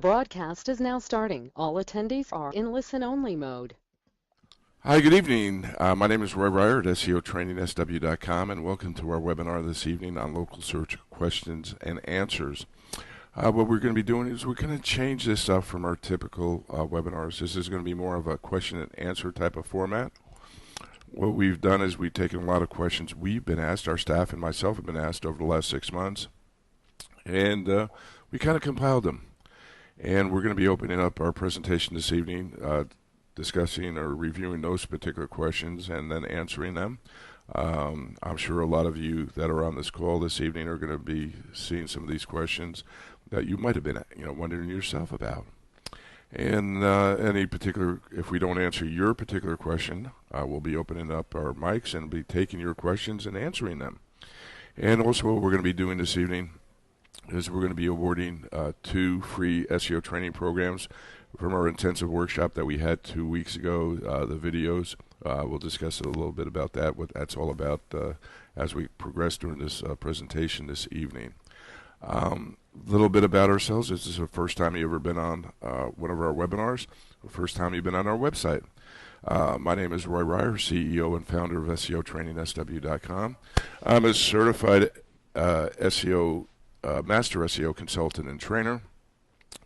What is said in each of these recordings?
broadcast is now starting. All attendees are in listen-only mode. Hi, good evening. My name is Roy Ryer at SEOtrainingsW.com, and welcome to our webinar this evening on local search questions and answers. What we're going to be doing is we're going to change this up from our typical webinars. This is going to be more of a question and answer type of format. What we've done is we've taken a lot of questions we've been asked, our staff and myself have been asked over the last 6 months, and we kind of compiled them. And we're going to be opening up our presentation this evening, discussing or reviewing those particular questions and then answering them. I'm sure a lot of you that are on this call this evening are going to be seeing some of these questions that you might have been, wondering yourself about. And any particular, if we don't answer your particular question, we'll be opening up our mics and be taking your questions and answering them. And also what we're going to be doing this evening is we're going to be awarding 2 free SEO training programs from our intensive workshop that we had 2 weeks ago. The videos, we'll discuss a little bit about that, what that's all about as we progress during this presentation this evening. A little bit about ourselves. This is the first time you've ever been on one of our webinars, the first time you've been on our website. My name is Roy Ryer, CEO and founder of SEOtrainingsW.com. I'm a certified SEO master SEO consultant and trainer.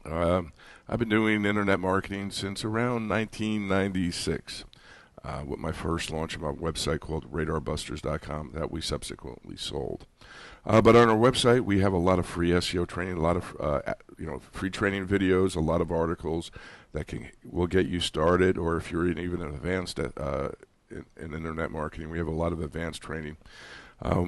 I've been doing internet marketing since around 1996 with my first launch of my website called RadarBusters.com that we subsequently sold. But on our website, we have a lot of free SEO training, a lot of free training videos, a lot of articles that will get you started, or if you're even advanced in internet marketing, we have a lot of advanced training.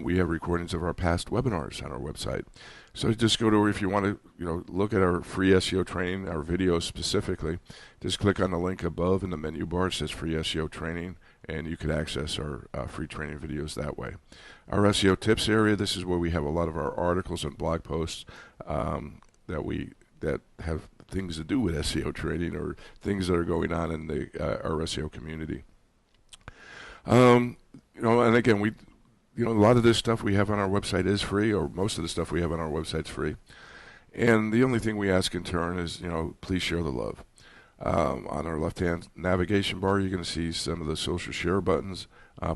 We have recordings of our past webinars on our website. So just go to, if you want to look at our free SEO training, our videos specifically, just click on the link above in the menu bar. It says free SEO training, and you can access our free training videos that way. Our SEO tips area, this is where we have a lot of our articles and blog posts that have things to do with SEO training or things that are going on in our SEO community. And again, a lot of this stuff we have on our website is free, or most of the stuff we have on our website is free. And the only thing we ask in turn is, please share the love. On our left-hand navigation bar, you're going to see some of the social share buttons.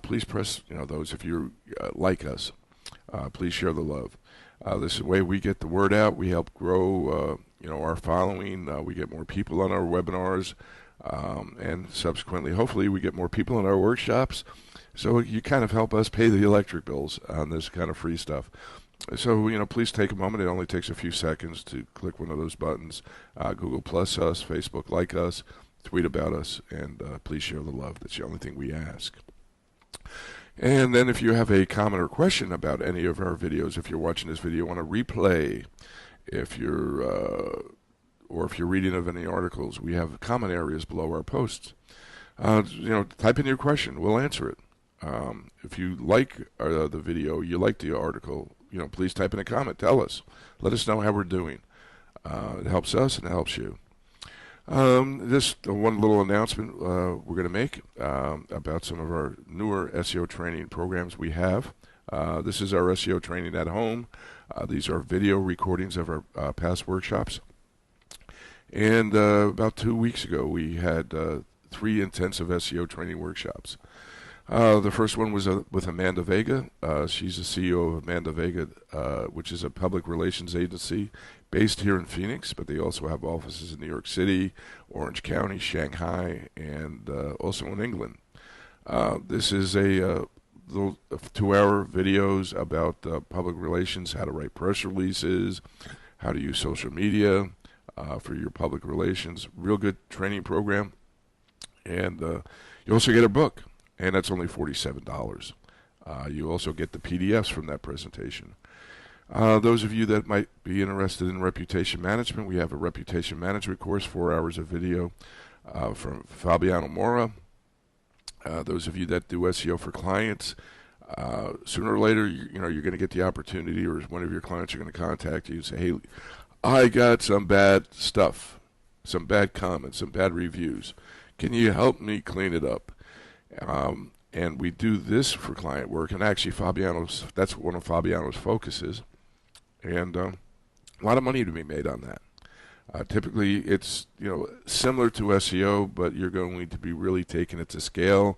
Please press, those if you like us. Please share the love. This is the way we get the word out. We help grow, our following. We get more people on our webinars, and subsequently, hopefully, we get more people in our workshops. So you kind of help us pay the electric bills on this kind of free stuff. So, please take a moment. It only takes a few seconds to click one of those buttons. Google Plus us, Facebook like us, tweet about us, and please share the love. That's the only thing we ask. And then if you have a comment or question about any of our videos, if you're watching this video on a replay, if you're reading of any articles, we have comment areas below our posts. Type in your question. We'll answer it. If you like the video, you like the article, please type in a comment. Tell us. Let us know how we're doing. It helps us and it helps you. Just one little announcement we're going to make about some of our newer SEO training programs we have. This is our SEO training at home. These are video recordings of our past workshops. And about 2 weeks ago, we had 3 intensive SEO training workshops. The first one was with Amanda Vega. She's the CEO of Amanda Vega, which is a public relations agency based here in Phoenix, but they also have offices in New York City, Orange County, Shanghai, and also in England. This is a little 2-hour videos about public relations, how to write press releases, how to use social media for your public relations. Real good training program. And you also get a book. And that's only $47. You also get the PDFs from that presentation. Those of you that might be interested in reputation management, we have a reputation management course, 4 hours of video from Fabiano Mora. Those of you that do SEO for clients, sooner or later, you're going to get the opportunity, or one of your clients are going to contact you and say, hey, I got some bad stuff, some bad comments, some bad reviews. Can you help me clean it up? And we do this for client work, and actually that's one of Fabiano's focuses, and a lot of money to be made on that. Typically, it's similar to SEO, but you're going to be really taking it to scale.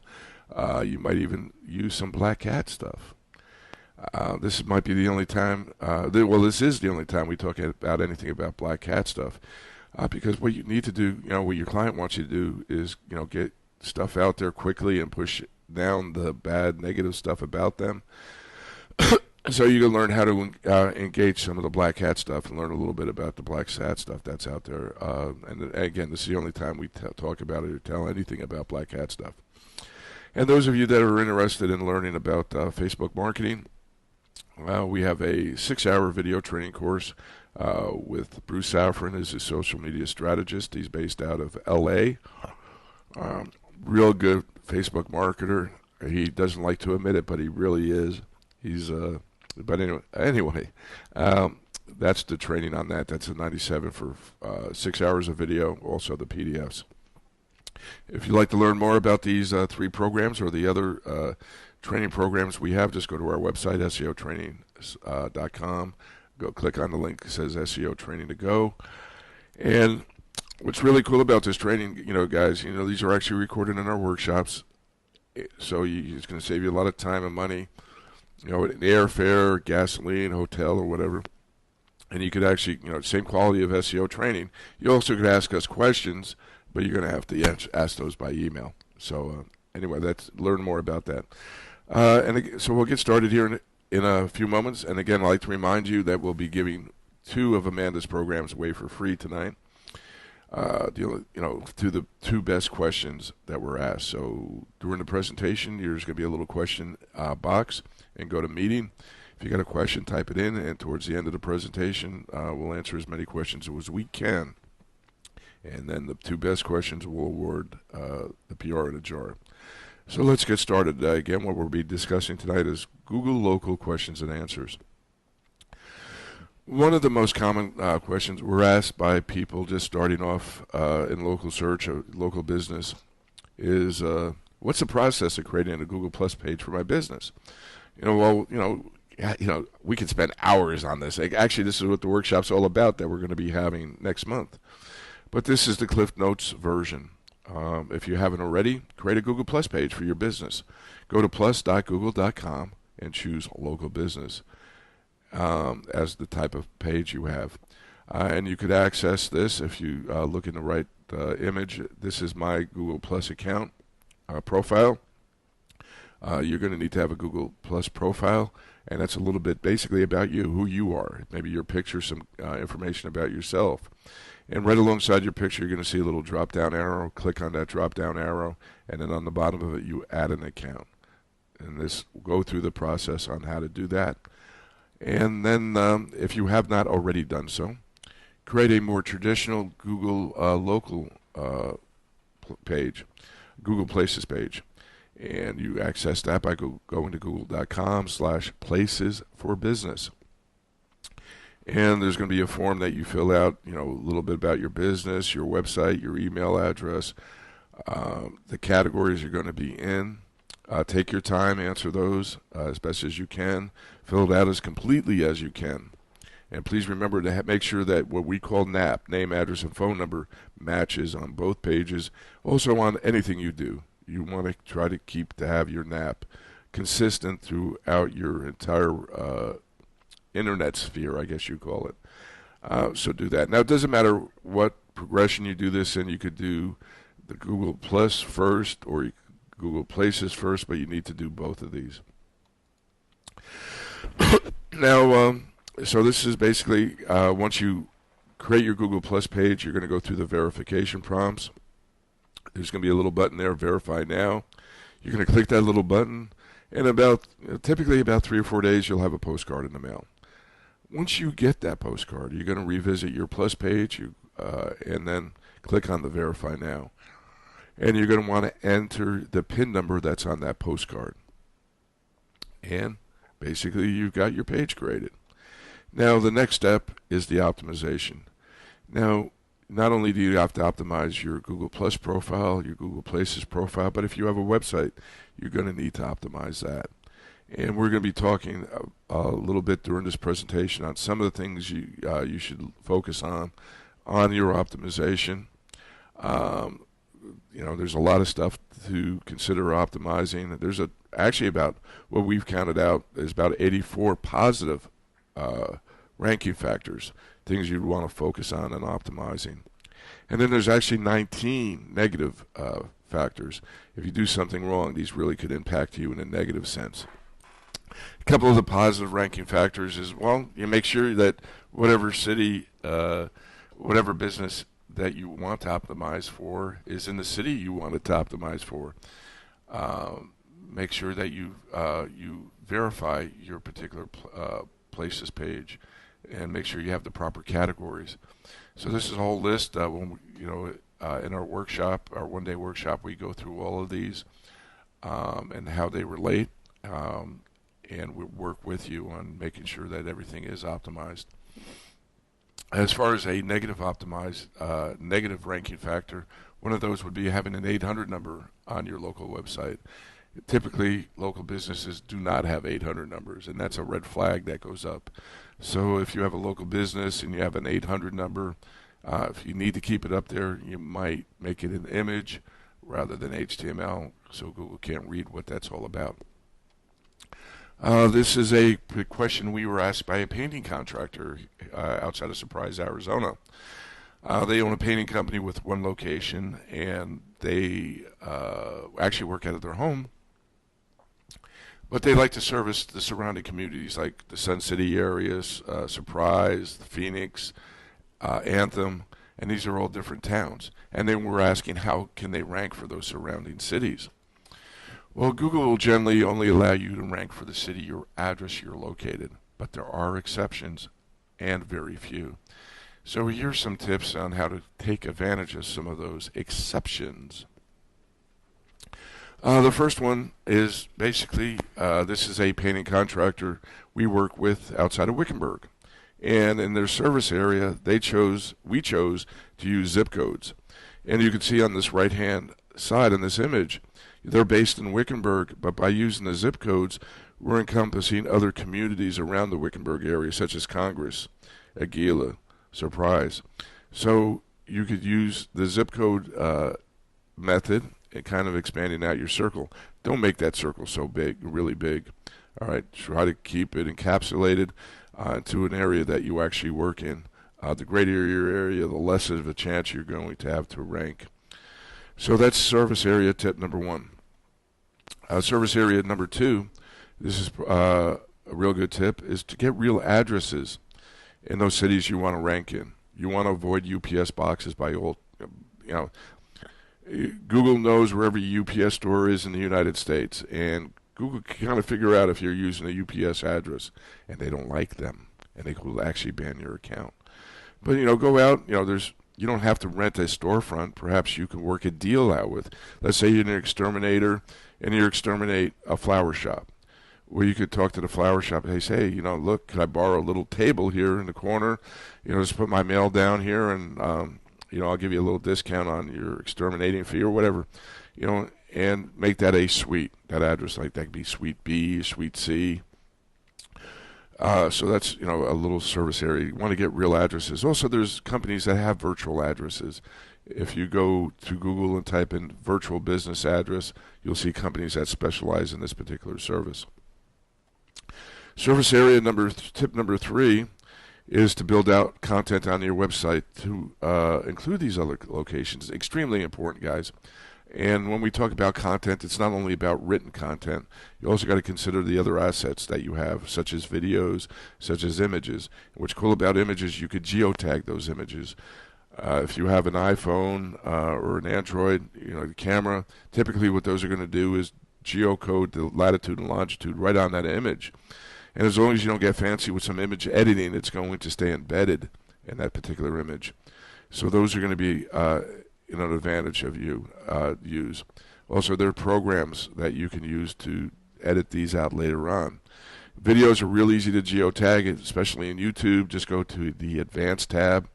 You might even use some black hat stuff. This might be the only time. This is the only time we talk about anything about black hat stuff, because what you need to do, what your client wants you to do, is get stuff out there quickly and push down the bad, negative stuff about them. So you can learn how to engage some of the black hat stuff and learn a little bit about the black hat stuff that's out there. And again, this is the only time we talk about it or tell anything about black hat stuff. And those of you that are interested in learning about Facebook marketing, we have a 6-hour video training course with Bruce Safran, is a social media strategist. He's based out of LA. Real good Facebook marketer. He doesn't like to admit it, but he really is. But anyway, that's the training on that. That's a 97 for 6 hours of video, also the PDFs. If you'd like to learn more about these 3 programs or the other training programs we have, just go to our website, seotraining.com. Go click on the link that says SEO Training to Go. And what's really cool about this training, guys, these are actually recorded in our workshops. So it's going to save you a lot of time and money. Airfare, gasoline, hotel, or whatever. And you could actually, same quality of SEO training. You also could ask us questions, but you're going to have to ask those by email. So anyway, learn more about that. So we'll get started here in a few moments. And again, I'd like to remind you that we'll be giving 2 of Amanda's programs away for free tonight. To the 2 best questions that were asked. So during the presentation, there's going to be a little question box, and go to meeting. If you got a question, type it in, and towards the end of the presentation, we'll answer as many questions as we can. And then the 2 best questions will award the PR in a jar. So let's get started. Again, what we'll be discussing tonight is Google local questions and answers. One of the most common questions we're asked by people just starting off in local search or local business is, what's the process of creating a Google Plus page for my business? We could spend hours on this. Actually, this is what the workshop's all about that we're going to be having next month. But this is the Cliff Notes version. If you haven't already, create a Google Plus page for your business. Go to plus.google.com and choose local business as the type of page you have. And you could access this if you look in the right image. This is my Google Plus account profile. You're going to need to have a Google Plus profile, and that's a little bit basically about you, who you are. Maybe your picture, some information about yourself. And right alongside your picture, you're going to see a little drop-down arrow. Click on that drop-down arrow, and then on the bottom of it, you add an account. And this will go through the process on how to do that. And then, if you have not already done so, create a more traditional Google local page, Google Places page. And you access that by going to google.com/places for business. And there's going to be a form that you fill out, a little bit about your business, your website, your email address, the categories you're going to be in. Take your time, answer those as best as you can. Fill it out as completely as you can. And please remember to make sure that what we call NAP, name, address, and phone number, matches on both pages. Also on anything you do. You want to try to have your NAP consistent throughout your entire internet sphere, I guess you call it. So do that. Now, it doesn't matter what progression you do this in. You could do the Google Plus first or Google Places first, but you need to do both of these. Now, so this is basically once you create your Google Plus page, you're going to go through the verification prompts. There's going to be a little button there, Verify Now. You're going to click that little button, and typically about 3 or 4 days, you'll have a postcard in the mail. Once you get that postcard, you're going to revisit your Plus page, and then click on the Verify Now. And you're going to want to enter the PIN number that's on that postcard. And basically, you've got your page created. Now, the next step is the optimization. Now, not only do you have to optimize your Google Plus profile, your Google Places profile, but if you have a website, you're going to need to optimize that. And we're going to be talking a little bit during this presentation on some of the things you should focus on on your optimization. There's a lot of stuff to consider optimizing. There's actually about what we've counted out is about 84 positive ranking factors, things you'd want to focus on and optimizing. And then there's actually 19 negative factors. If you do something wrong, these really could impact you in a negative sense. A couple of the positive ranking factors is, well, you make sure that whatever city, whatever business that you want to optimize for is in the city you want it to optimize for. Make sure that you verify your particular places page, and make sure you have the proper categories. So this is a whole list. In our workshop, our one-day workshop, we go through all of these and how they relate, and we work with you on making sure that everything is optimized. As far as a negative ranking factor, one of those would be having an 800 number on your local website. Typically, local businesses do not have 800 numbers, and that's a red flag that goes up. So if you have a local business and you have an 800 number, if you need to keep it up there, you might make it an image rather than HTML, so Google can't read what that's all about. This is a question we were asked by a painting contractor outside of Surprise, Arizona. They own a painting company with one location, and they actually work out of their home. But they like to service the surrounding communities, like the Sun City areas, Surprise, Phoenix, Anthem, and these are all different towns. And then we're asking how can they rank for those surrounding cities. Well, Google will generally only allow you to rank for the city or address you're located, but there are exceptions, and very few. So here's some tips on how to take advantage of some of those exceptions. The first one is basically, this is a painting contractor we work with outside of Wickenburg. And in their service area, we chose to use zip codes. And you can see on this right-hand side in this image, they're based in Wickenburg, but by using the zip codes, we're encompassing other communities around the Wickenburg area, such as Congress, Aguila, Surprise. So you could use the zip code method and kind of expanding out your circle. Don't make that circle so big, really big. All right, try to keep it encapsulated to an area that you actually work in. The greater your area, the less of a chance you're going to have to rank. So that's service area tip number one. Service area number two, this is a real good tip, is to get real addresses in those cities you want to rank in. You want to avoid UPS boxes by Google knows where every UPS store is in the United States, and Google can kind of figure out if you're using a UPS address, and they don't like them, and they will actually ban your account. But go out. You don't have to rent a storefront. Perhaps you can work a deal out with. Let's say you're an exterminator, and you exterminate a flower shop. Well, you could talk to the flower shop and say, hey, look, can I borrow a little table here in the corner? Just put my mail down here, and I'll give you a little discount on your exterminating fee or whatever, and make that a suite. That address, like that could be Suite B, Suite C. So that's a little service area. You want to get real addresses. Also, there's companies that have virtual addresses. If you go to Google and type in virtual business address, you'll see companies that specialize in this particular service. Service area tip number three is to build out content on your website to include these other locations. Extremely important, guys. And when we talk about content, it's not only about written content. You also got to consider the other assets that you have, such as videos, such as images. What's cool about images, you could geotag those images. If you have an iPhone or an Android, the camera, typically what those are going to do is geocode the latitude and longitude right on that image. And as long as you don't get fancy with some image editing, it's going to stay embedded in that particular image. So those are going to be an advantage of you use. Also, there are programs that you can use to edit these out later on. Videos are real easy to geotag, especially in YouTube. Just go to the Advanced tab,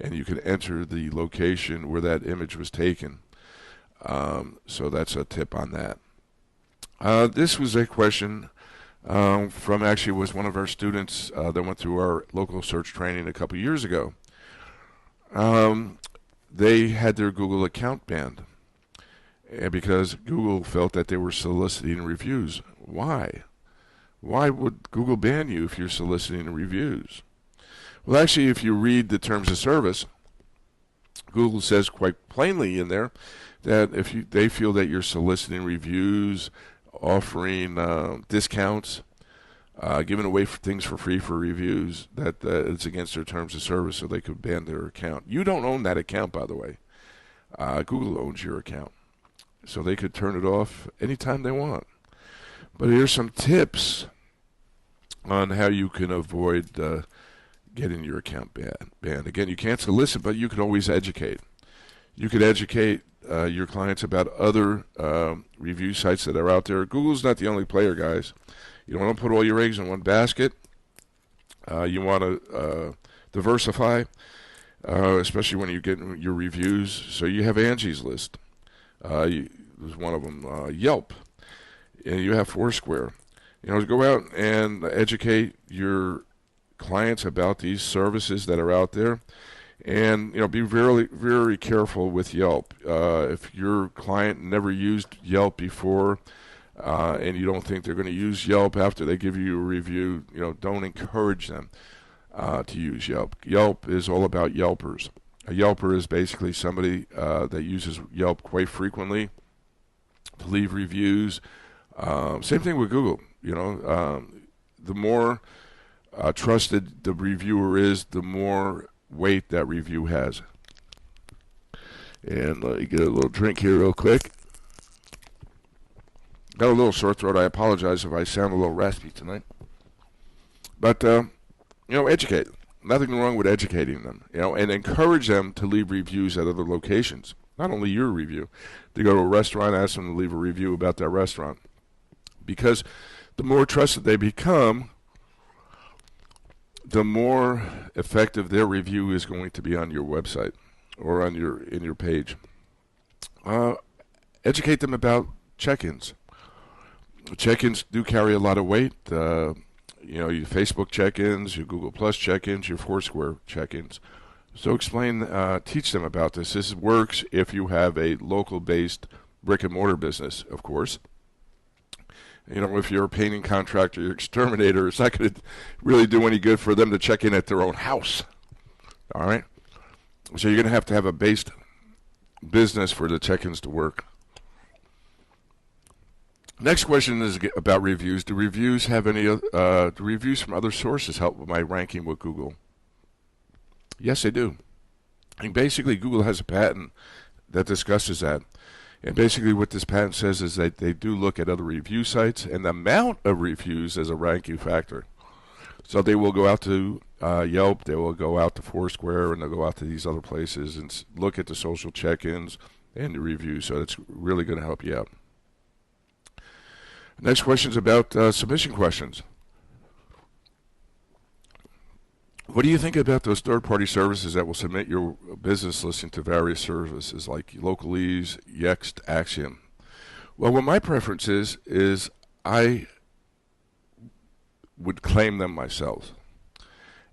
and you can enter the location where that image was taken. So that's a tip on that. This was a question was one of our students that went through our local search training a couple years ago. they had their Google account banned because Google felt that they were soliciting reviews. Why? Why would Google ban you if you're soliciting reviews? Well, actually, if you read the terms of service, Google says quite plainly in there that if they feel that you're soliciting reviews, offering discounts, giving away things for free for reviews, that it's against their terms of service, so they could ban their account. You don't own that account, by the way. Google owns your account, so they could turn it off anytime they want. But here's some tips on how you can avoid getting your account banned. Again, you can't solicit, but you can always educate. You could educate your clients about other review sites that are out there. Google's not the only player, guys. You don't want to put all your eggs in one basket. You want to diversify, especially when you get your reviews. So you have Angie's List. There's one of them, Yelp. And you have Foursquare. Go out and educate your clients about these services that are out there. And be very, very careful with Yelp. If your client never used Yelp before, and you don't think they're going to use Yelp after they give you a review, don't encourage them to use Yelp. Yelp is all about Yelpers. A Yelper is basically somebody that uses Yelp quite frequently to leave reviews. Same thing with Google. The more trusted the reviewer is, the more weight that review has. And let me get a little drink here real quick. Got a little sore throat. I apologize if I sound a little raspy tonight. But, educate. Nothing wrong with educating them, and encourage them to leave reviews at other locations. Not only your review. They go to a restaurant, ask them to leave a review about that restaurant. Because the more trusted they become, the more effective their review is going to be on your website or on in your page. Educate them about check-ins. Check-ins do carry a lot of weight. Your Facebook check-ins, your Google Plus check-ins, your Foursquare check-ins. So teach them about this. This works if you have a local-based brick-and-mortar business, of course. If you're a painting contractor, your exterminator, it's not going to really do any good for them to check in at their own house. All right? So you're going to have a based business for the check-ins to work. Next question is about reviews. Do reviews do reviews from other sources help with my ranking with Google? Yes, they do. And basically, Google has a patent that discusses that. And basically what this patent says is that they do look at other review sites and the amount of reviews as a ranking factor. So they will go out to Yelp, they will go out to Foursquare, and they'll go out to these other places and look at the social check-ins and the reviews. So it's really going to help you out. Next question is about submission questions. What do you think about those third-party services that will submit your business listing to various services like Localese, Yext, Axiom? Well, what my preference is I would claim them myself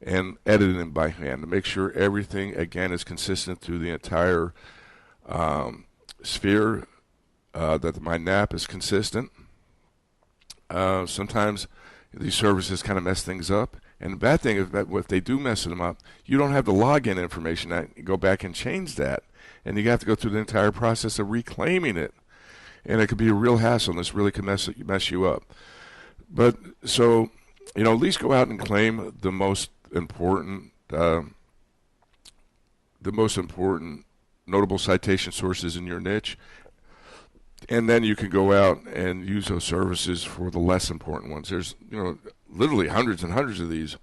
and edit them by hand to make sure everything, again, is consistent through the entire sphere, that my NAP is consistent. Sometimes these services kind of mess things up. And the bad thing is that if they do mess them up, you don't have the login information. You go back and change that. And you have to go through the entire process of reclaiming it. And it could be a real hassle, and this really can mess you up. But so, at least go out and claim the most important notable citation sources in your niche. And then you can go out and use those services for the less important ones. There's, literally hundreds and hundreds of these.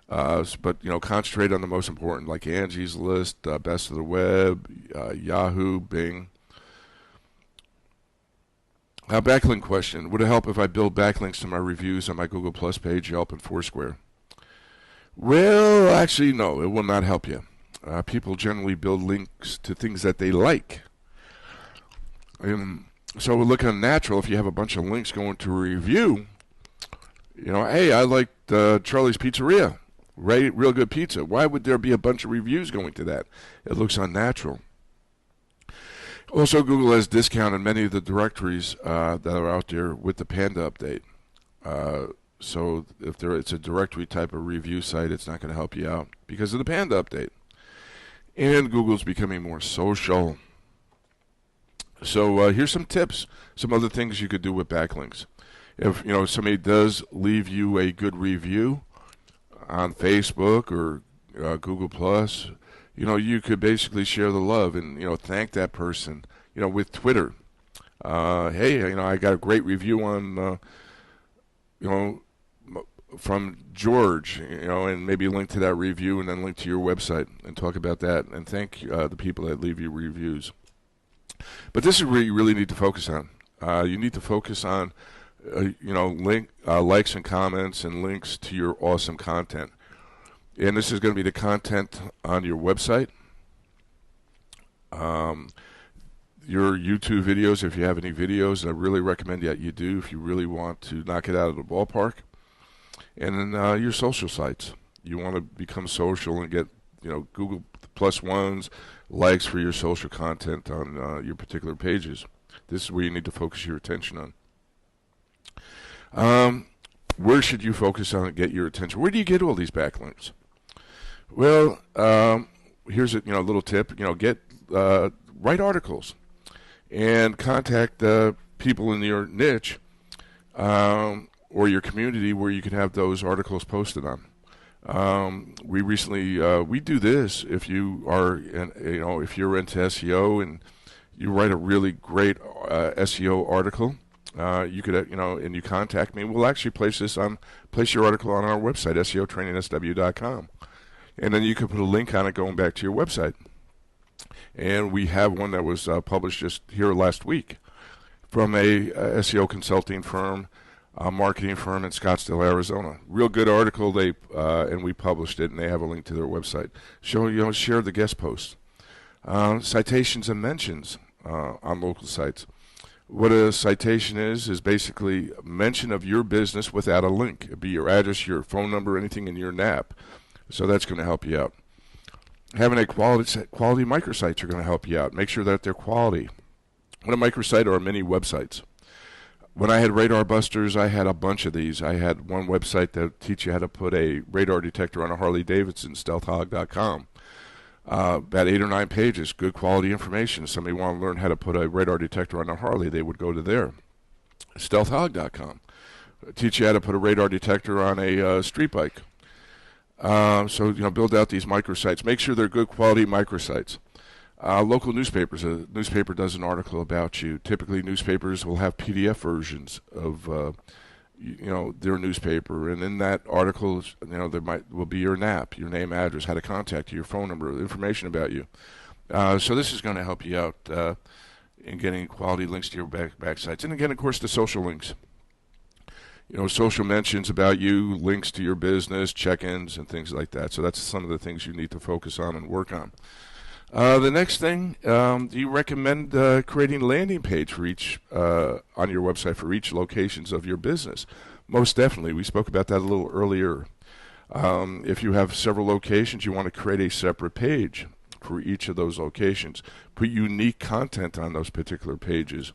But, concentrate on the most important, like Angie's List, Best of the Web, Yahoo, Bing. Backlink question. Would it help if I build backlinks to my reviews on my Google Plus page, Yelp, and Foursquare? Well, actually, no. It will not help you. People generally build links to things that they like. So it would look unnatural if you have a bunch of links going to a review. Hey, I liked Charlie's Pizzeria. real good pizza. Why would there be a bunch of reviews going to that? It looks unnatural. Also, Google has discounted many of the directories that are out there with the Panda update. So if it's a directory type of review site, it's not going to help you out because of the Panda update. And Google's becoming more social. So here's some tips, some other things you could do with backlinks. If somebody does leave you a good review on Facebook or Google Plus, you could basically share the love and thank that person. With Twitter, hey, I got a great review on from George, and maybe link to that review and then link to your website and talk about that and thank the people that leave you reviews. But this is where you really need to focus on. You need to focus on, likes and comments and links to your awesome content. And this is going to be the content on your website, your YouTube videos, if you have any videos. I really recommend that you do if you really want to knock it out of the ballpark. And then your social sites. You want to become social and get Google plus ones, likes for your social content on your particular pages. This is where you need to focus your attention on. Where should you focus on and get your attention? Where do you get all these backlinks? Well, here's a little tip. Write articles and contact people in your niche or your community where you can have those articles posted on. We recently we do this if you are if you're into SEO and you write a really great SEO article. You could and you contact me. We'll actually place your article on our website, SEOtrainingsW.com, and then you can put a link on it going back to your website. And we have one that was published just here last week from a SEO consulting firm, a marketing firm in Scottsdale, Arizona. Real good article. And we published it, and they have a link to their website. Share the guest post. Citations and mentions on local sites. What a citation is basically a mention of your business without a link. It'd be your address, your phone number, anything in your NAP. So that's going to help you out. Having a quality microsites are going to help you out. Make sure that they're quality. What a microsite are mini websites. When I had Radar Busters, I had a bunch of these. I had one website that teach you how to put a radar detector on a Harley Davidson, stealthhog.com. About 8 or 9 pages, good quality information. If somebody want to learn how to put a radar detector on a Harley, they would go to there. Stealthhog.com. Teach you how to put a radar detector on a street bike. So build out these microsites. Make sure they're good quality microsites. Local newspapers. A newspaper does an article about you. Typically, newspapers will have PDF versions of their newspaper, and in that article, there will be your NAP, your name, address, how to contact you, your phone number, information about you. So this is going to help you out in getting quality links to your back sites, and again, of course, the social links. Social mentions about you, links to your business, check-ins, and things like that. So that's some of the things you need to focus on and work on. The next thing, do you recommend creating a landing page for each on your website for each locations of your business? Most definitely. We spoke about that a little earlier. If you have several locations, you want to create a separate page for each of those locations. Put unique content on those particular pages.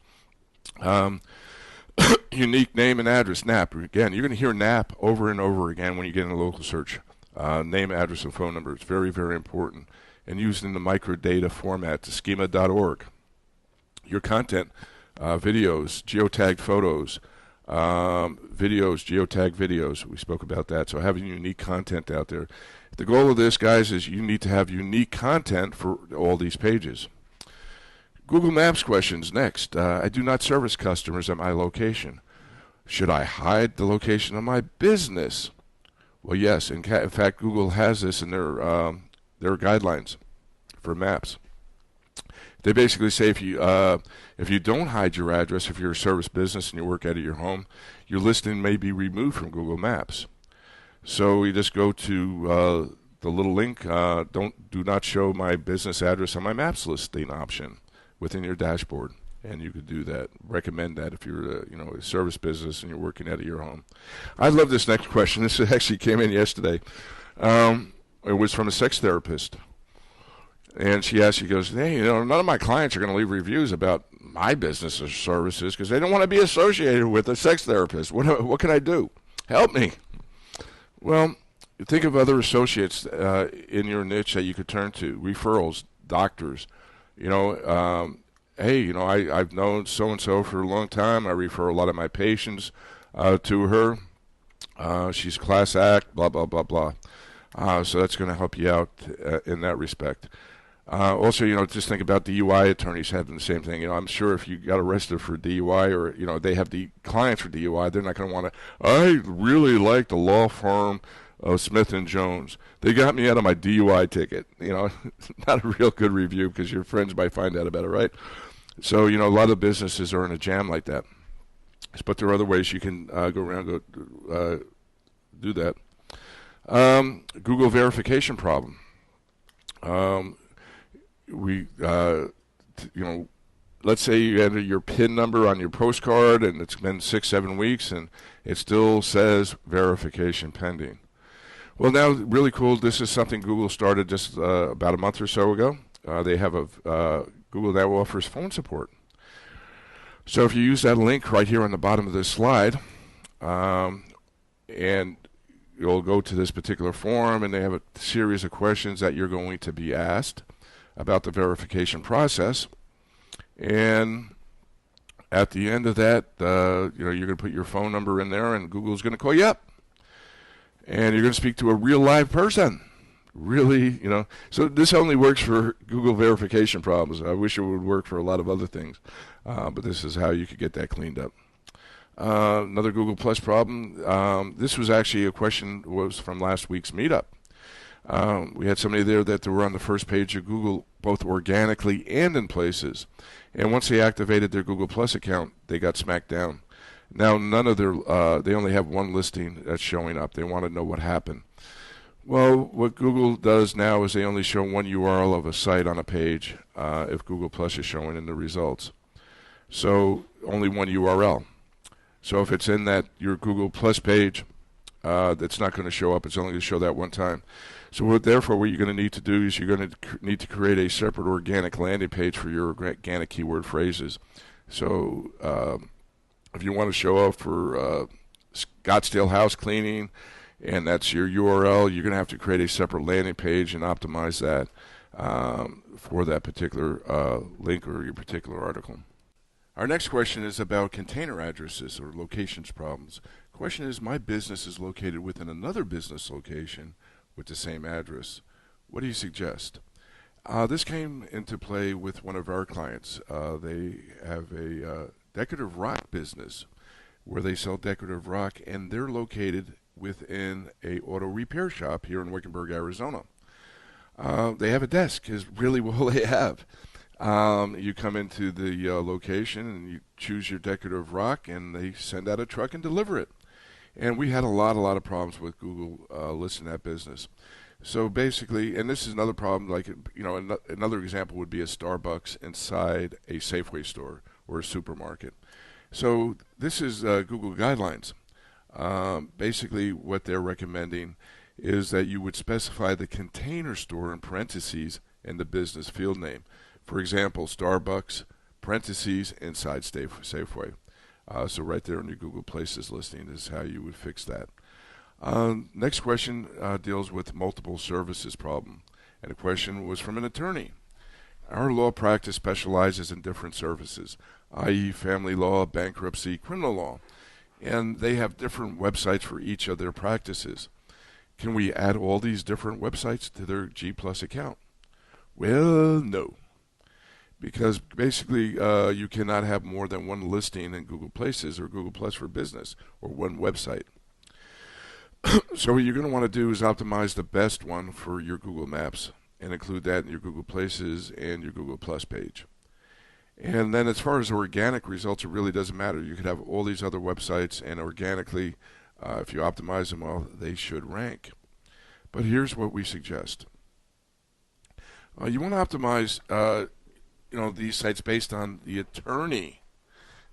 Unique name and address, NAP. Again, you're going to hear NAP over and over again when you get in a local search. Name, address, and phone number. It's very, very important. And used in the microdata format to schema.org. Your content, videos, geotagged photos, geotagged videos. We spoke about that. So having unique content out there. The goal of this, guys, is you need to have unique content for all these pages. Google Maps questions next. I do not service customers at my location. Should I hide the location of my business? Well, yes. In fact, Google has this in their guidelines for maps. They basically say if you don't hide your address, if you're a service business and you work out of your home, your listing may be removed from Google Maps. So you just go to the little link, do not show my business address on my maps listing option within your dashboard, and you could do that. Recommend that if you're a service business and you're working out of your home. I love this next question. This actually came in yesterday. It was from a sex therapist. And she goes, hey, none of my clients are going to leave reviews about my business or services because they don't want to be associated with a sex therapist. What can I do? Help me. Well, think of other associates in your niche that you could turn to, referrals, doctors. Hey, I've known so-and-so for a long time. I refer a lot of my patients to her. She's class act, blah, blah, blah, blah. So that's going to help you out in that respect. Also, just think about DUI attorneys having the same thing. I'm sure if you got arrested for DUI or, they have the clients for DUI, they're not going to want to, I really like the law firm of Smith & Jones. They got me out of my DUI ticket. Not a real good review because your friends might find out about it, right? So, a lot of businesses are in a jam like that. But there are other ways you can go around do that. Google verification problem. Let's say you enter your PIN number on your postcard and it's been 6-7 weeks and it still says verification pending. Well, now, really cool. This is something Google started just about a month or so ago. They have Google now offers phone support. So if you use that link right here on the bottom of this slide, and you'll go to this particular form, and they have a series of questions that you're going to be asked about the verification process. And at the end of that, you're going to put your phone number in there, and Google's going to call you up. And you're going to speak to a real live person. Really, So this only works for Google verification problems. I wish it would work for a lot of other things. But this is how you could get that cleaned up. Another Google Plus problem. This was actually a question was from last week's meetup. We had somebody there that they were on the first page of Google, both organically and in places. And once they activated their Google Plus account, they got smacked down. Now, none of their, they only have one listing that's showing up. They want to know what happened. Well, what Google does now is they only show one URL of a site on a page if Google Plus is showing in the results. So only one URL. So if it's in your Google Plus page, that's not going to show up. It's only going to show that one time. So therefore, what you're going to need to do is you're going to need to create a separate organic landing page for your organic keyword phrases. So if you want to show up for Scottsdale house cleaning, and that's your URL, you're going to have to create a separate landing page and optimize that for that particular link or your particular article. Our next question is about container addresses or locations problems. The question is, my business is located within another business location with the same address. What do you suggest? This came into play with one of our clients. They have a decorative rock business where they sell decorative rock, and they're located within a auto repair shop here in Wickenburg, Arizona. They have a desk is really all they have. You come into the location and you choose your decorative rock, and they send out a truck and deliver it. And we had a lot of problems with Google listing that business. So basically, and this is another problem, like, another example would be a Starbucks inside a Safeway store or a supermarket. So this is Google guidelines. Basically, what they're recommending is that you would specify the container store in parentheses in the business field name. For example, Starbucks, parentheses, inside Safeway. So right there in your Google Places listing is how you would fix that. Next question deals with multiple services problem. And the question was from an attorney. Our law practice specializes in different services, i.e. family law, bankruptcy, criminal law. And they have different websites for each of their practices. Can we add all these different websites to their G Plus account? Well, no. Because basically you cannot have more than one listing in Google Places or Google Plus for Business or one website. So what you're going to want to do is optimize the best one for your Google Maps and include that in your Google Places and your Google Plus page. And then as far as organic results, it really doesn't matter. You could have all these other websites, and organically, if you optimize them well, they should rank. But here's what we suggest. You want to optimize these sites based on the attorney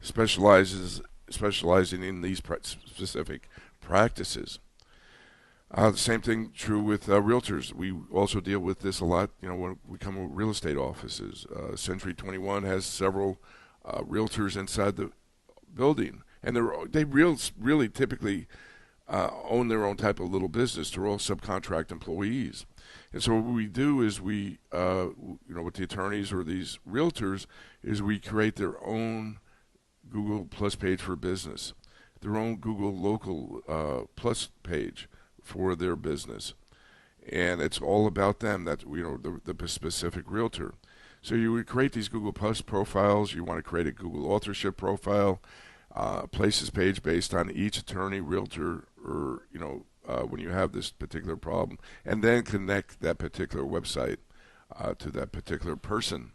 specializing in these specific practices. The same thing true with realtors. We also deal with this a lot. When we come with real estate offices, Century 21 has several realtors inside the building, and really typically own their own type of little business. They're all subcontract employees, and so what we do is with the attorneys or these realtors, is we create their own Google Plus page for business, their own Google Local Plus page for their business, and it's all about them. That the specific realtor. So you would create these Google Plus profiles. You want to create a Google authorship profile, places page based on each attorney, realtor, or when you have this particular problem, and then connect that particular website to that particular person.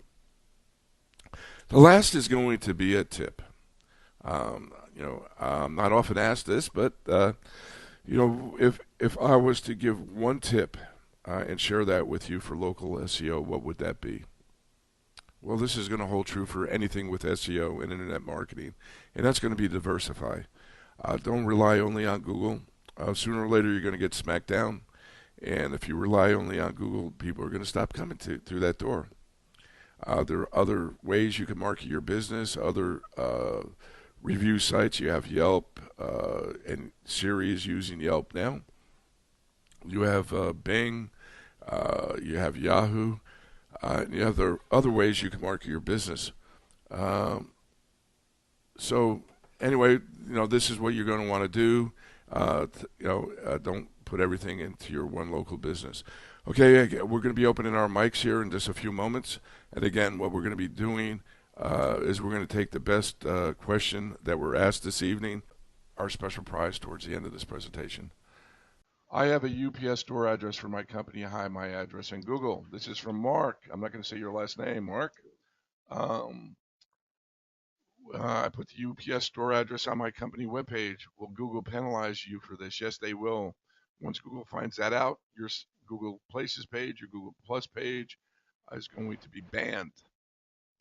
The last is going to be a tip. I'm not often asked this, but if I was to give one tip and share that with you for local SEO, what would that be? Well, this is going to hold true for anything with SEO and internet marketing, and that's going to be diversify. Don't rely only on Google. Sooner or later, you're going to get smacked down, and if you rely only on Google, people are going to stop coming through that door. There are other ways you can market your business, other review sites. You have Yelp, and Siri is using Yelp now. You have Bing, you have Yahoo, and you have the other ways you can market your business. So anyway, this is what you're going to want to do. Don't put everything into your one local business. Okay, we're going to be opening our mics here in just a few moments. And again, what we're going to be doing is we're going to take the best question that we're asked this evening, our special prize towards the end of this presentation. I have a UPS store address for my company. Hi, my address in Google. This is from Mark. I'm not going to say your last name, Mark. I put the UPS store address on my company webpage. Will Google penalize you for this? Yes, they will. Once Google finds that out, your Google Places page, your Google Plus page is going to be banned.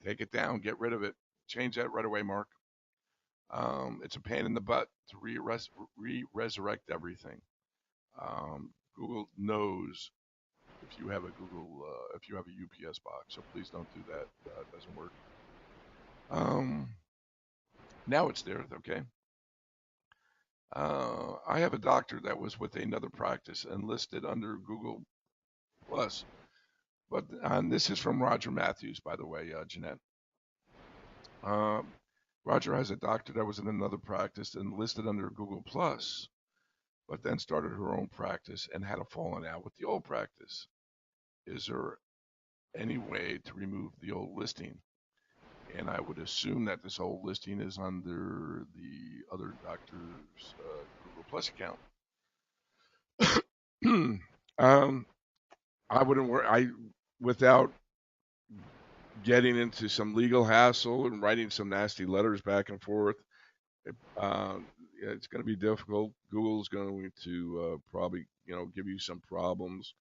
Take it down. Get rid of it. Change that right away, Mark. It's a pain in the butt to resurrect everything. Google knows if you have a UPS box, so please don't do that. It doesn't work. Now it's there, okay? I have a doctor that was with another practice and listed under Google Plus, but this is from Roger Matthews, by the way, Jeanette. Roger has a doctor that was in another practice and listed under Google Plus, but then started her own practice and had a falling out with the old practice. Is there any way to remove the old listing? And I would assume that this old listing is under the other doctor's Google Plus account. I wouldn't worry. Without getting into some legal hassle and writing some nasty letters back and forth, it's going to be difficult. Google's going to probably, give you some problems.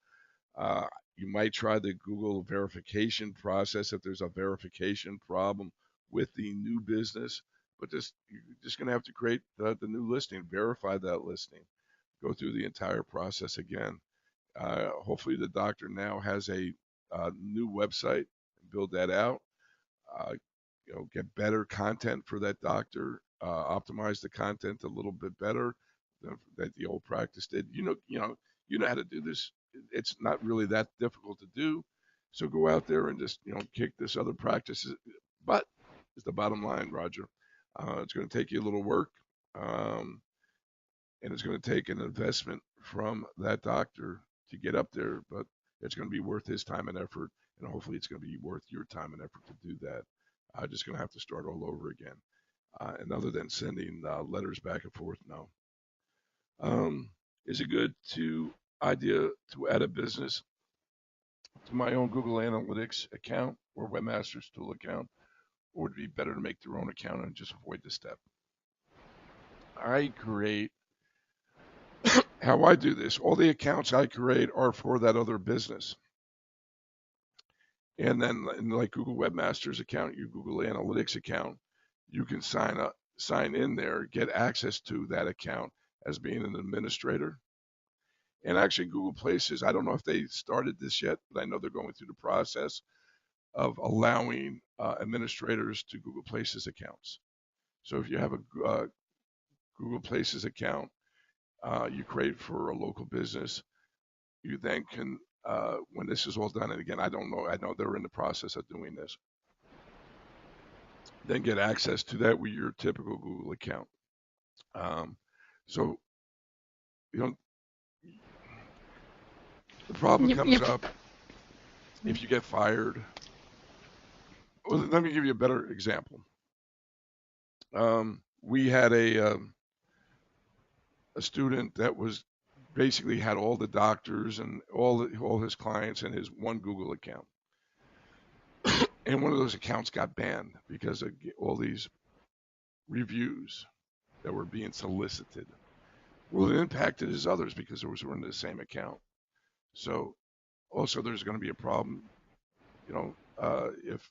You might try the Google verification process if there's a verification problem with the new business, but you're just going to have to create the new listing, verify that listing, go through the entire process again. Hopefully the doctor now has a new website, build that out, get better content for that doctor, optimize the content a little bit better that the old practice did. You know how to do this. It's not really that difficult to do. So go out there and just, kick this other practice's butt is the bottom line, Roger. It's going to take you a little work, and it's going to take an investment from that doctor to get up there, but it's going to be worth his time and effort, and hopefully it's going to be worth your time and effort to do that. I'm just going to have to start all over again. And other than sending letters back and forth, no. Is it good idea to add a business to my own Google Analytics account or Webmasters Tool account, or would it be better to make their own account and just avoid this step? How I do this, all the accounts I create are for that other business. And then like Google Webmasters account, your Google Analytics account, you can sign in there, get access to that account as being an administrator. And actually, Google Places, I don't know if they started this yet, but I know they're going through the process of allowing administrators to Google Places accounts. So if you have a Google Places account you create for a local business, you then can, when this is all done, and again, I don't know, I know they're in the process of doing this, then get access to that with your typical Google account. Um, so, you know, the problem You, comes you, up if you get fired. Well, let me give you a better example. We had a student that was basically had all the doctors and all his clients in his one Google account. And one of those accounts got banned because of all these reviews that were being solicited. Well, it impacted his others because they were in the same account. So also there's going to be a problem, if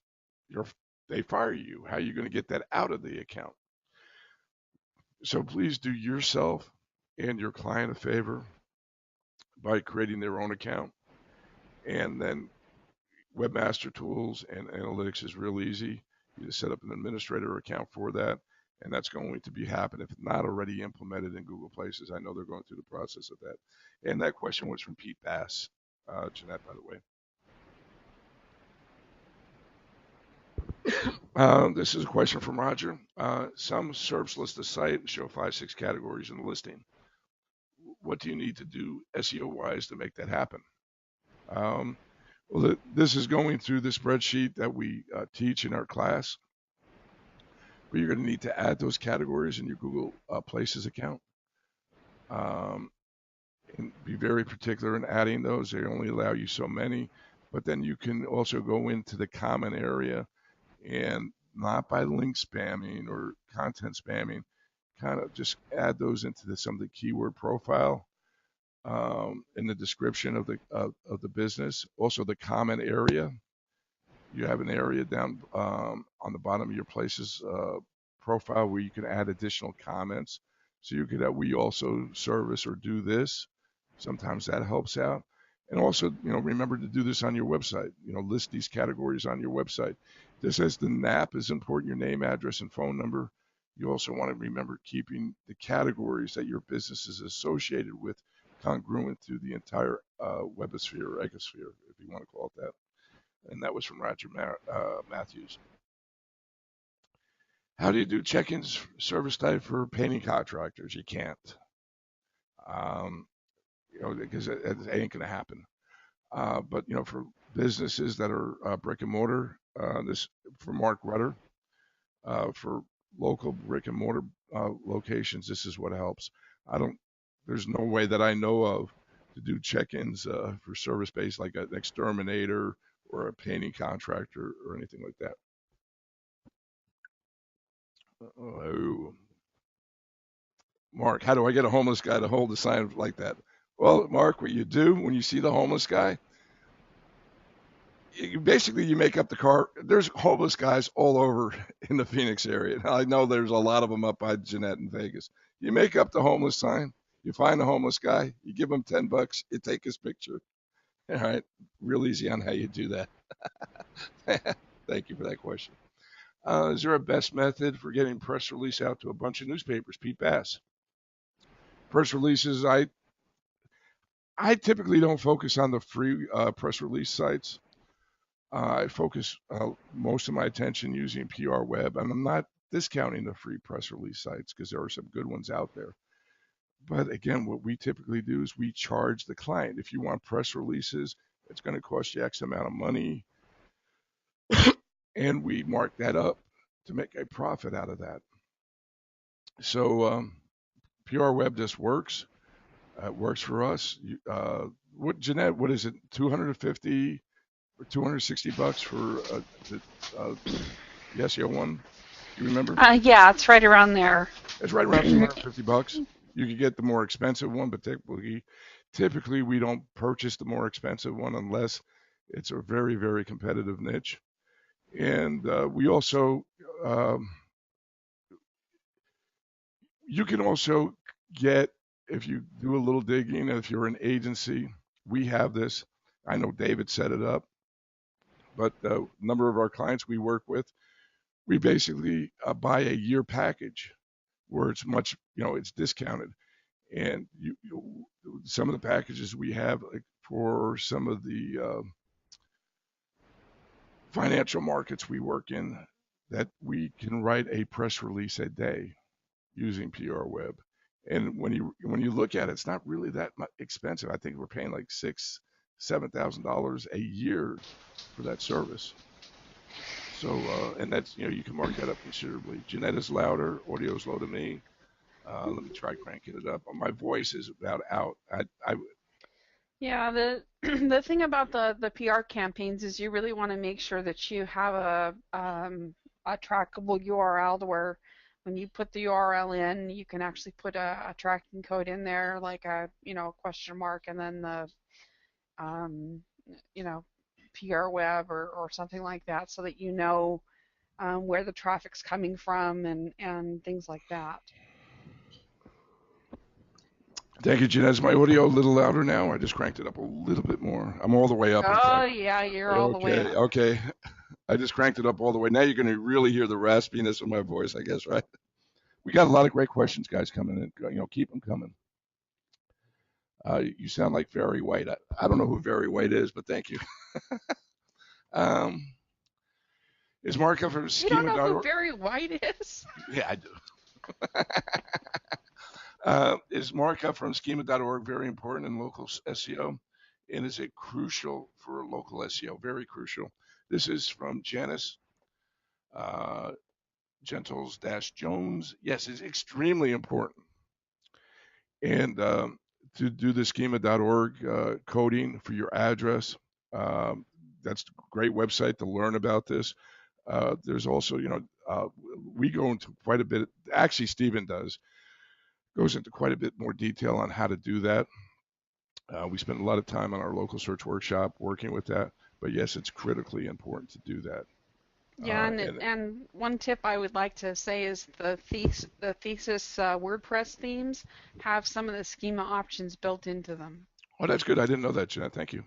you're they fire you, how are you going to get that out of the account? So please do yourself and your client a favor by creating their own account, and then Webmaster Tools and Analytics is real easy. You just set up an administrator account for that, and that's going to be happening if not already implemented in Google Places. I know they're going through the process of that. And that question was from Pete Bass, Jeanette, by the way. This is a question from Roger. Some SERPs list the site and show 5-6 categories in the listing. What do you need to do SEO-wise to make that happen? Well, this is going through the spreadsheet that we teach in our class. But you're going to need to add those categories in your Google Places account. And be very particular in adding those. They only allow you so many. But then you can also go into the comment area and not by link spamming or content spamming, kind of just add those into some of the keyword profile in the description of the business. Also the comment area. You have an area down on the bottom of your Places profile where you can add additional comments. So you could have, we also service or do this. Sometimes that helps out. And also, remember to do this on your website. List these categories on your website. This as the NAP is important, your name, address, and phone number. You also want to remember keeping the categories that your business is associated with congruent through the entire webosphere or ecosphere, if you want to call it that. And that was from Roger Matthews. How do you do check-ins service type for painting contractors? You can't, because it ain't going to happen. But for businesses that are brick and mortar, this for Mark Rudder, for local brick and mortar locations, this is what helps. There's no way that I know of to do check-ins for service-based like an exterminator or a painting contractor or anything like that. Oh, Mark, how do I get a homeless guy to hold a sign like that? Well, Mark, what you do when you see the homeless guy, you make up the car. There's homeless guys all over in the Phoenix area. I know there's a lot of them up by Jeanette in Vegas. You make up the homeless sign. You find a homeless guy. You give him $10. You take his picture. All right, real easy on how you do that. Thank you for that question. Is there a best method for getting press release out to a bunch of newspapers? Pete Bass. Press releases, I typically don't focus on the free press release sites. I focus most of my attention using PR Web, and I'm not discounting the free press release sites because there are some good ones out there. But again, what we typically do is we charge the client. If you want press releases, it's going to cost you X amount of money, and we mark that up to make a profit out of that. So PR Web just works. It works for us. Jeanette, what is it? 250 or 260 bucks for the SEO one? Do you remember? yeah, it's right around there. It's right around 250 bucks. You could get the more expensive one, but typically we don't purchase the more expensive one unless it's a very, very competitive niche. And we also, you can also get if you do a little digging, if you're an agency, we have this. I know David set it up, but a number of our clients we work with, we basically buy a year package where it's much, it's discounted. And some of the packages we have, like for some of the financial markets we work in, that we can write a press release a day using PR Web. And when you look at it, it's not really that much expensive. I think we're paying like $7,000 a year for that service. So and that's you can mark that up considerably. Jeanette is louder, audio is low to me. Let me try cranking it up. My voice is about out. Yeah, the the thing about the PR campaigns is you really want to make sure that you have a trackable URL to where when you put the URL in, you can actually put a tracking code in there, like a question mark, and then the um, you know PR web or something like that, so that you know where the traffic's coming from and things like that. Thank you, Jeanette. Is my audio a little louder now? I just cranked it up a little bit more. I'm all the way up, in Oh fact. yeah, you're all the way Okay, up. okay. I just cranked it up all the way. Now you're going to really hear the raspiness of my voice, I guess, right? We got a lot of great questions, guys, coming in. Keep them coming. You sound like Very White. I don't know who Very White is, but thank you. Um, is Marco from You don't know who schema.org? Barry White is? Yeah, I do. Is markup from schema.org very important in local SEO? And is it crucial for local SEO? Very crucial. This is from Janice Gentles-Jones. Yes, it's extremely important. And to do the schema.org coding for your address, that's a great website to learn about this. There's also, we go into quite a bit. Actually, Stephen goes into quite a bit more detail on how to do that. We spend a lot of time on our local search workshop working with that. But yes, it's critically important to do that. Yeah, and one tip I would like to say is the thesis WordPress themes have some of the schema options built into them. Oh, that's good. I didn't know that, Jeanette. Thank you.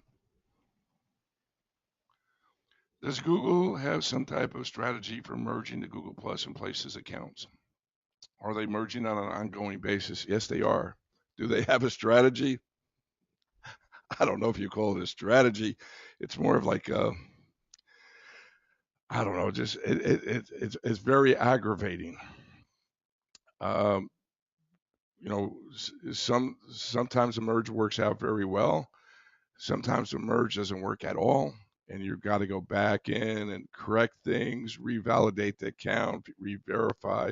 Does Google have some type of strategy for merging the Google Plus and Places accounts? Are they merging on an ongoing basis? Yes, they are. Do they have a strategy? I don't know if you call it a strategy. It's more of like I don't know. Just it's very aggravating. Um, sometimes the merge works out very well. Sometimes the merge doesn't work at all, and you've got to go back in and correct things, revalidate the account, re-verify,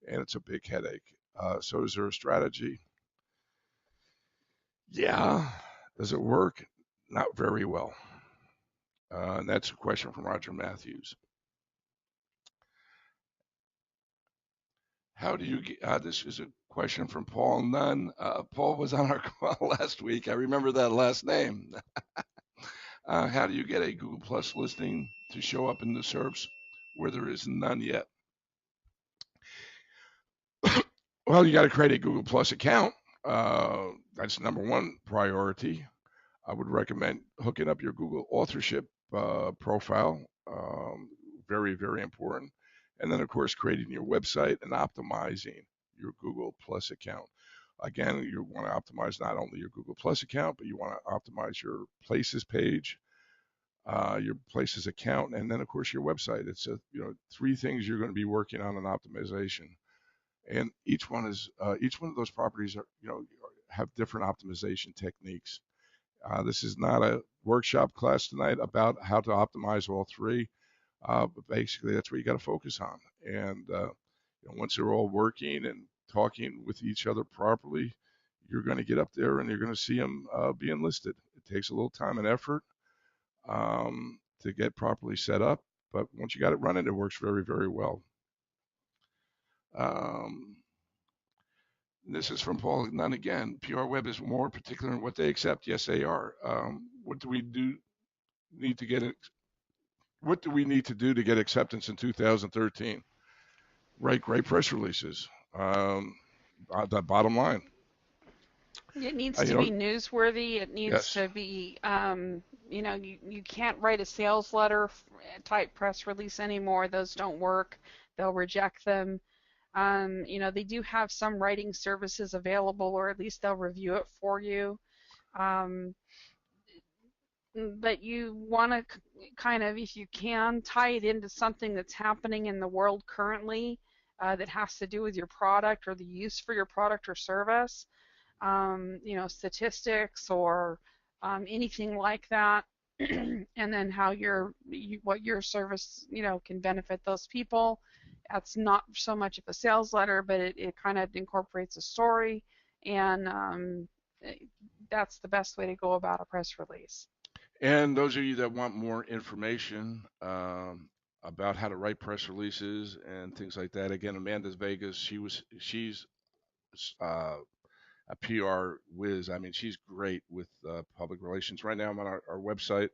and it's a big headache. So is there a strategy? Yeah. Does it work? Not very well. And that's a question from Roger Matthews. How do you get, this is a question from Paul Nunn. Paul was on our call last week. I remember that last name. How do you get a Google Plus listing to show up in the SERPs where there is none yet? Well, you got to create a Google Plus account. That's number one priority. I would recommend hooking up your Google authorship profile. Very, very important. And then, of course, creating your website and optimizing your Google Plus account. Again, you want to optimize not only your Google Plus account, but you want to optimize your Places page, your Places account, and then, of course, your website. It's three things you're going to be working on in optimization. And each one of those properties have different optimization techniques. This is not a workshop class tonight about how to optimize all three, but basically that's what you got to focus on. And once they're all working and talking with each other properly, you're going to get up there and you're going to see them being listed. It takes a little time and effort to get properly set up, but once you got it running, it works very, very well. This is from Paul Nunn again. PR Web is more particular in what they accept. Yes, they are. What do we need to get it? What do we need to do to get acceptance in 2013? Write great press releases. The bottom line. It needs You to know, be newsworthy. It needs yes. to be, you can't write a sales letter type press release anymore. Those don't work. They'll reject them. They do have some writing services available, or at least they'll review it for you. Um, but you want to kind of, if you can, tie it into something that's happening in the world currently that has to do with your product or the use for your product or service. Statistics or anything like that, and then how what your service, can benefit those people. That's not so much of a sales letter, but it kind of incorporates a story, and eh, that's the best way to go about a press release. And those of you that want more information about how to write press releases and things like that, again, Amanda's Vegas. She's uh, a PR whiz. I mean, she's great with public relations. Right now, I'm on our website,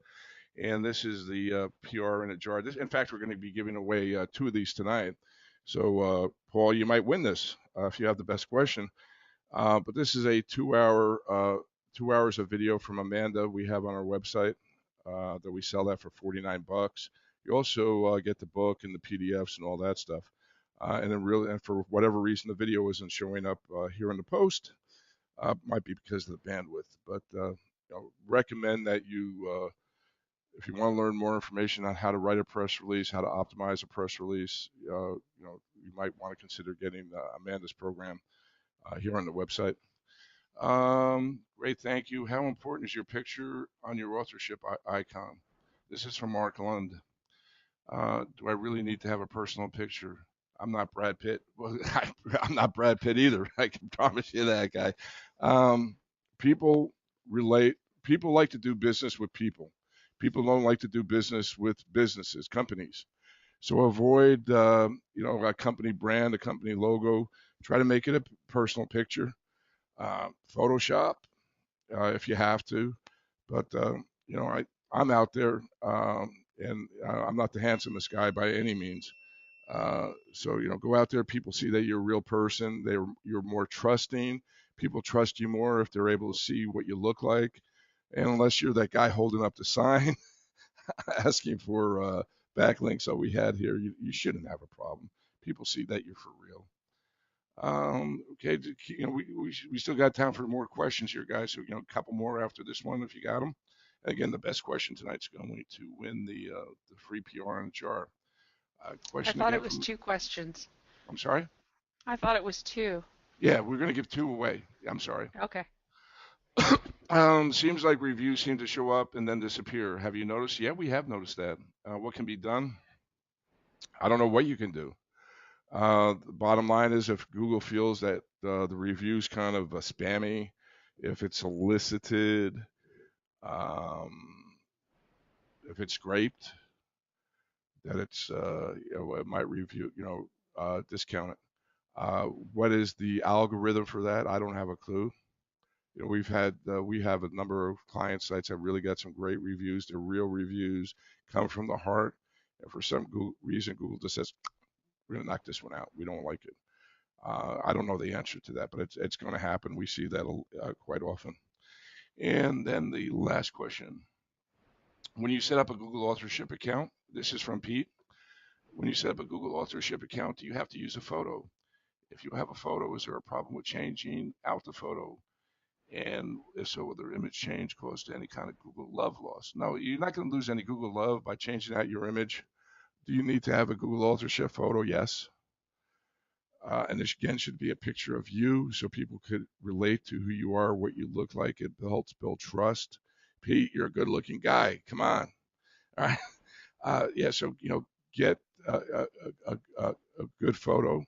and this is the PR in a jar. In fact, we're going to be giving away two of these tonight. So, Paul, you might win this if you have the best question. But this is a 2 hour, 2 hours of video from Amanda we have on our website that we sell that for $49. You also get the book and the PDFs and all that stuff. And for whatever reason, the video isn't showing up here in the post. Might be because of the bandwidth, but recommend that if you want to learn more information on how to write a press release, how to optimize a press release, you might want to consider getting Amanda's program here on the website. Great, thank you. How important is your picture on your authorship icon? This is from Mark Lund. Do I really need to have a personal picture? I'm not Brad Pitt. Well, I'm not Brad Pitt either. I can promise you that, guy. Um, people relate. People like to do business with people. People don't like to do business with businesses, companies. So avoid, a company brand, a company logo. Try to make it a personal picture. Photoshop if you have to. But I'm out there, and I'm not the handsomest guy by any means. So go out there. People see that you're a real person. You're more trusting. People trust you more if they're able to see what you look like. And unless you're that guy holding up the sign asking for backlinks that we had here, you shouldn't have a problem. People see that you're for real. Okay, we still got time for more questions here, guys. So a couple more after this one if you got them. Again, the best question tonight's going to win the free PR in a jar. I Question thought again it was from. two questions. I'm sorry. I thought it was two. Yeah, we're gonna give two away. I'm sorry. Okay. Seems like reviews seem to show up and then disappear. Have you noticed? Yeah, we have noticed that. What can be done? I don't know what you can do. The bottom line is if Google feels that the review's kind of spammy, if it's solicited, um, if it's scraped, that it might review, discount it. What is the algorithm for that? I don't have a clue. We have a number of client sites that really got some great reviews. They're real reviews, come from the heart. And for some reason, Google just says, we're going to knock this one out. We don't like it. I don't know the answer to that, but it's going to happen. We see that quite often. And then the last question. When you set up a Google authorship account, this is from Pete. When you set up a Google authorship account, do you have to use a photo? If you have a photo, is there a problem with changing out the photo? And if so, will their image change cause any kind of Google love loss? No, you're not going to lose any Google love by changing out your image. Do you need to have a Google authorship photo? Yes. And this again should be a picture of you so people could relate to who you are, what you look like. It helps build trust. Pete, you're a good looking guy. Come on. All right. Yeah. So, get a good photo,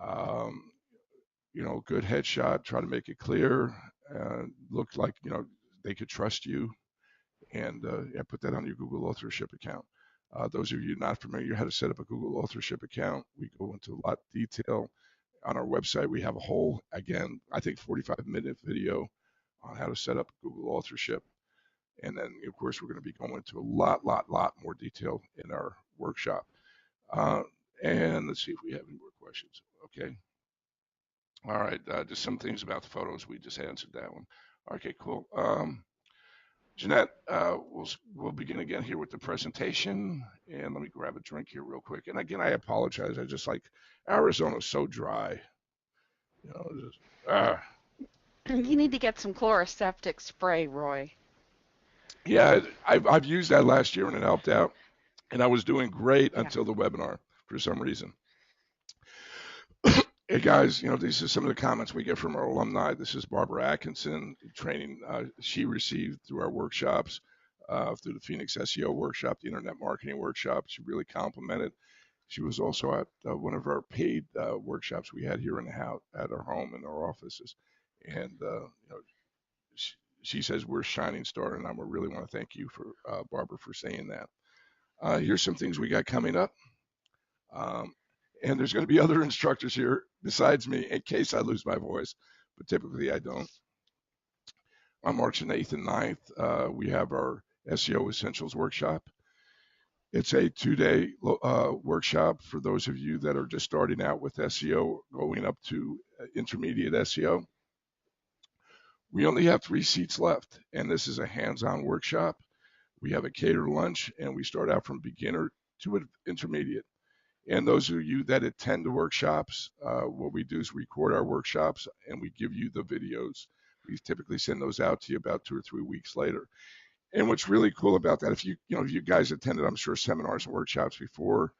um, good headshot. Try to make it clear. Look like, they could trust you. And yeah, put that on your Google authorship account. Those of you not familiar how to set up a Google authorship account, we go into a lot of detail on our website. We have a whole, again, I think 45-minute video on how to set up Google authorship. And then, of course, we're going to be going into a lot more detail in our workshop. And let's see if we have any more questions. Okay. All right, just some things about the photos. We just answered that one. Okay, cool. Jeanette, we'll begin again here with the presentation, and let me grab a drink here real quick. And again, I apologize. I just like Arizona's so dry, you know. Just, You need to get some chloroseptic spray, Roy. yeah, I've used that last year and it helped out, and I was doing great Yeah. until the webinar for some reason. Hey guys, these are some of the comments we get from our alumni. This is Barbara Atkinson, training she received through our workshops, through the Phoenix SEO workshop, the Internet Marketing workshop. She really complimented. She was also at one of our paid workshops we had here in the house, at our home in our offices, and she says we're a shining star, and I really want to thank you for Barbara for saying that. Here's some things we got coming up. And there's going to be other instructors here besides me in case I lose my voice, but typically I don't. On March 8th and 9th, we have our SEO Essentials Workshop. It's a 2-day workshop for those of you that are just starting out with SEO, going up to intermediate SEO. We only have 3 seats left, and this is a hands-on workshop. We have a catered lunch, and we start out from beginner to intermediate. And those of you that attend the workshops, what we do is record our workshops and we give you the videos. We typically send those out to you about 2 or 3 weeks later. And what's really cool about that, if you guys attended, I'm sure, seminars and workshops before,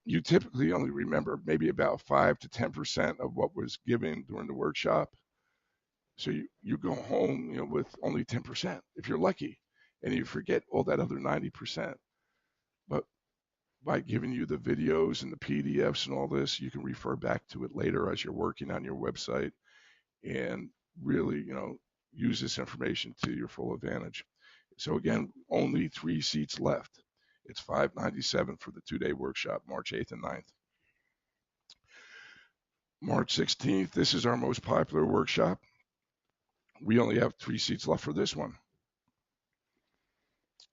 you typically only remember maybe about 5 to 10% of what was given during the workshop. So you go home, with only 10% if you're lucky, and you forget all that other 90%. But by giving you the videos and the PDFs and all this, you can refer back to it later as you're working on your website and really, use this information to your full advantage. So again, only 3 seats left. It's $597 for the 2-day workshop, March 8th and 9th. March 16th, this is our most popular workshop. We only have 3 seats left for this one.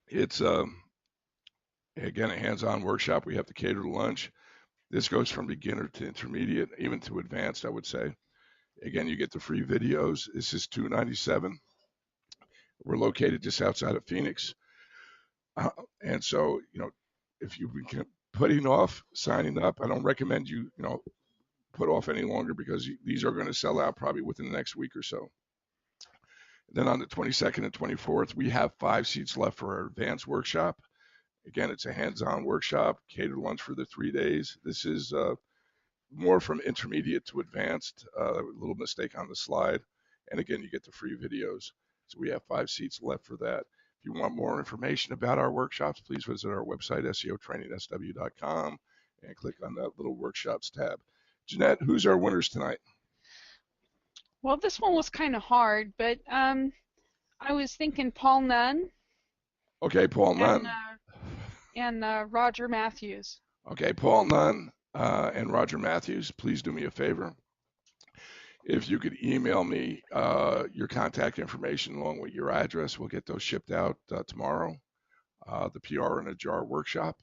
It's again, a hands-on workshop. We have to cater to lunch. This goes from beginner to intermediate, even to advanced, I would say. Again, you get the free videos. This is $297. We're located just outside of Phoenix. And so, if you've been putting off signing up, I don't recommend you, put off any longer because these are going to sell out probably within the next week or so. Then on the 22nd and 24th, we have 5 seats left for our advanced workshop. Again, it's a hands-on workshop, catered lunch for the 3 days. This is more from intermediate to advanced, a little mistake on the slide. And again, you get the free videos. So we have 5 seats left for that. If you want more information about our workshops, please visit our website, seotrainingsw.com, and click on that little workshops tab. Jeanette, who's our winners tonight? Well, this one was kind of hard, but I was thinking Paul Nunn. Okay, Paul Nunn. And Roger Matthews. Okay, Paul Nunn and Roger Matthews, please do me a favor. If you could email me your contact information along with your address, we'll get those shipped out tomorrow. The PR in a Jar workshop.